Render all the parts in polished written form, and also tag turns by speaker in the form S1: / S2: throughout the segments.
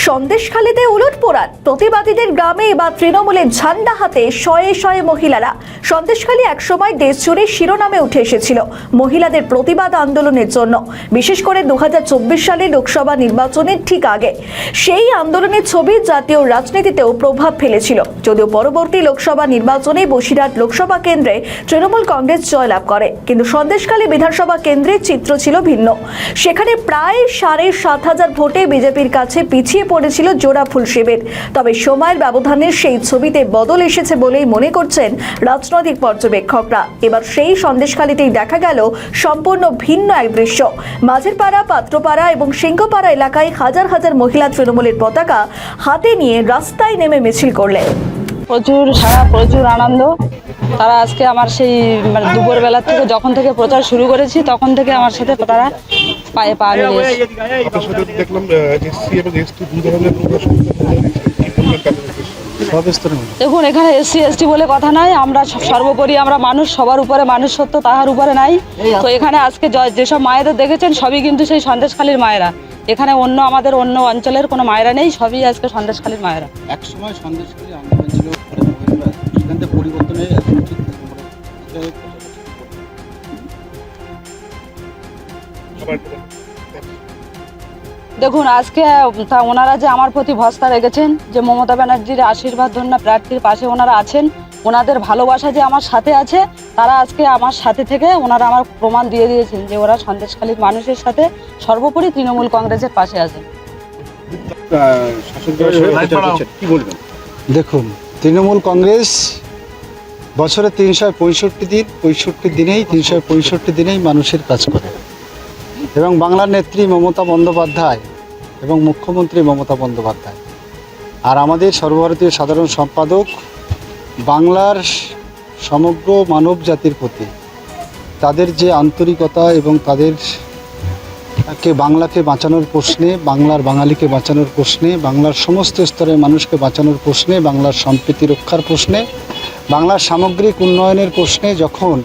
S1: সন্দেশখালীতে উলটপোড়ান, প্রতিবাদীদের গ্রামে এবার তৃণমূলের ঝান্ডা হাতে শয়ে শয়ে মহিলারা। সন্দেশখালী একসময় দেশ জুড়ে শিরোনামে উঠে এসেছিল মহিলাদের প্রতিবাদ আন্দোলনের জন্য, বিশেষ করে 2024 সালে লোকসভা নির্বাচনের ঠিক আগে। সেই আন্দোলনের ছবি জাতীয় রাজনীতিতেও প্রভাব ফেলেছিল, যদিও পরবর্তী লোকসভা নির্বাচনে বসিরহাট লোকসভা কেন্দ্রে তৃণমূল কংগ্রেস জয়লাভ করে। কিন্তু সন্দেশখালী বিধানসভা কেন্দ্রের চিত্র ছিল ভিন্ন। সেখানে প্রায় 7,500 ভোটে বিজেপির কাছে পিছিয়ে পড়েছিল জোড়াফুল শিবির। তবে সময়ের ব্যবধানে সেই ছবিতে বদল এসেছে বলেই মনে করছেন রাজনৈতিক পর্যবেক্ষকরা। এবার সেই সন্দেশখালীতেই দেখা গেল সম্পূর্ণ ভিন্ন এক দৃশ্য। মাঝেরপাড়া, পাত্রপাড়া এবং সিংহপাড়া এলাকায় হাজার হাজার মহিলা তৃণমূলের পতাকা হাতে নিয়ে রাস্তায় নেমে মিছিল করলেন।
S2: প্রচুর আনন্দ। তারা আজকে আমার সেই দুপুরবেলা থেকে যখন থেকে প্রচার শুরু করেছি তখন থেকে আমার সাথে তারা পায়ে পা মিলিয়েছে। দেখুন, এখানে এসসি এসটি বলে কথা নাই, আমরা সর্বোপরি আমরা মানুষ, সবার উপরে মানুষ সত্য, তাহার উপরে নাই। তো এখানে আজকে যেসব মায়েদের দেখেছেন সবই কিন্তু সেই সন্দেশখালীর মায়েরা। এখানে আমাদের অন্য অঞ্চলের কোনো মায়েরা নেই, সবই আজকে সন্দেশখালীর মায়েরা।
S3: এক সময় সন্দেশখালী আন্দোলন ছিল, সেখান থেকে পরিবর্তন হয়ে
S2: দেখুন, আজকে ওনারা যে আমার প্রতি ভরসা রেখেছেন, যে মমতা ব্যানার্জির আশীর্বাদ ধন্য প্রার্থীর পাশে ওনারা আছেন, ওনাদের ভালোবাসা যে আমার সাথে আছে, তারা আজকে আমার সাথে থেকে ওনারা আমার প্রমাণ দিয়ে দিয়েছেন যে ওরা সন্দেশখালীর মানুষের সাথে, সর্বোপরি তৃণমূল কংগ্রেসের পাশে আছেন।
S3: দেখুন, তৃণমূল কংগ্রেস বছরে 365 দিনেই 365 দিনেই মানুষের কাজ করে, এবং বাংলার নেত্রী মমতা বন্দ্যোপাধ্যায় এবং মুখ্যমন্ত্রী মমতা বন্দ্যোপাধ্যায় আর আমাদের সর্বভারতীয় সাধারণ সম্পাদক বাংলার সমগ্র মানব জাতির প্রতি তাদের যে আন্তরিকতা এবং বাংলাকে বাঁচানোর প্রশ্নে, বাংলার বাঙালিকে বাঁচানোর প্রশ্নে, বাংলার সমস্ত স্তরের মানুষকে বাঁচানোর প্রশ্নে, বাংলার সম্প্রীতি রক্ষার প্রশ্নে, বাংলার সামগ্রিক উন্নয়নের প্রশ্নে যখন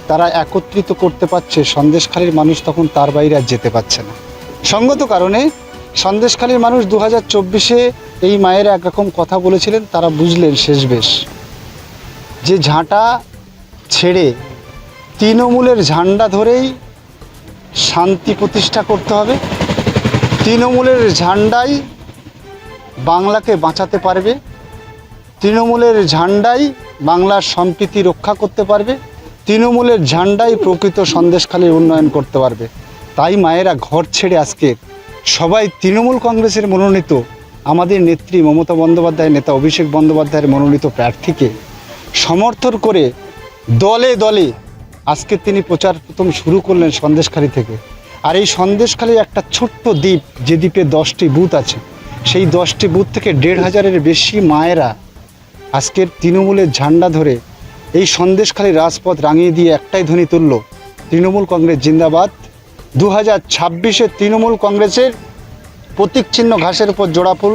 S3: তারা একত্রিত করতে পারছে সন্দেশখালীর মানুষ, তখন তার বাইরে আর যেতে পারছে না। সঙ্গত কারণে সন্দেশখালীর মানুষ 2024-এ এই মায়েরা একরকম কথা বলেছিলেন, তারা বুঝলেন শেষ বেশ যে ঝাঁটা ছেড়ে তৃণমূলের ঝান্ডা ধরেই শান্তি প্রতিষ্ঠা করতে হবে। তৃণমূলের ঝান্ডাই বাংলাকে বাঁচাতে পারবে, তৃণমূলের ঝান্ডাই বাংলার সম্প্রীতি রক্ষা করতে পারবে, তৃণমূলের ঝান্ডাই প্রকৃত সন্দেশখালীর উন্নয়ন করতে পারবে। তাই মায়েরা ঘর ছেড়ে আজকে সবাই তৃণমূল কংগ্রেসের মনোনীত আমাদের নেত্রী মমতা বন্দ্যোপাধ্যায়, নেতা অভিষেক বন্দ্যোপাধ্যায়ের মনোনীত প্রার্থীকে সমর্থন করে দলে দলে আজকে তিনি প্রচার প্রথম শুরু করলেন সন্দেশখালী থেকে। আর এই সন্দেশখালী একটা ছোট্ট দ্বীপ, যে দ্বীপে 10টি বুথ আছে, সেই 10টি বুথ থেকে 1,500-এর বেশি মায়েরা আজকের তৃণমূলের ঝান্ডা ধরে এই সন্দেশখালীর রাজপথ রাঙিয়ে দিয়ে একটাই ধ্বনি তুলল, তৃণমূল কংগ্রেস জিন্দাবাদ। 2026-এ তৃণমূল কংগ্রেসের প্রতীক চিহ্ন ঘাসের উপর জোড়াফুল,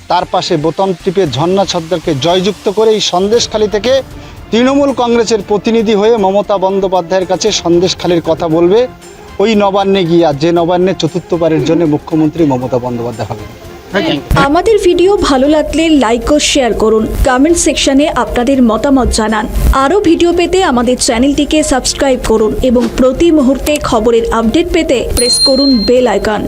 S3: তার পাশে বোতাম টিপে ঝর্ণা ছদ্মকে জয়যুক্ত করে এই সন্দেশখালী থেকে তৃণমূল কংগ্রেসের প্রতিনিধি হয়ে মমতা বন্দ্যোপাধ্যায়ের কাছে সন্দেশখালীর কথা বলবে ওই নবান্নে গিয়া, যে নবান্নে চতুর্থবারের জন্য মুখ্যমন্ত্রী মমতা বন্দ্যোপাধ্যায় হবেন।
S1: আমাদের ভিডিও ভালো লাগলে লাইক ও শেয়ার করুন, কমেন্ট সেকশনে আপনাদের মতামত জানান। আরও ভিডিও পেতে আমাদের চ্যানেলটিকে সাবস্ক্রাইব করুন এবং প্রতি মুহূর্তে খবরের আপডেট পেতে প্রেস করুন বেল আইকন।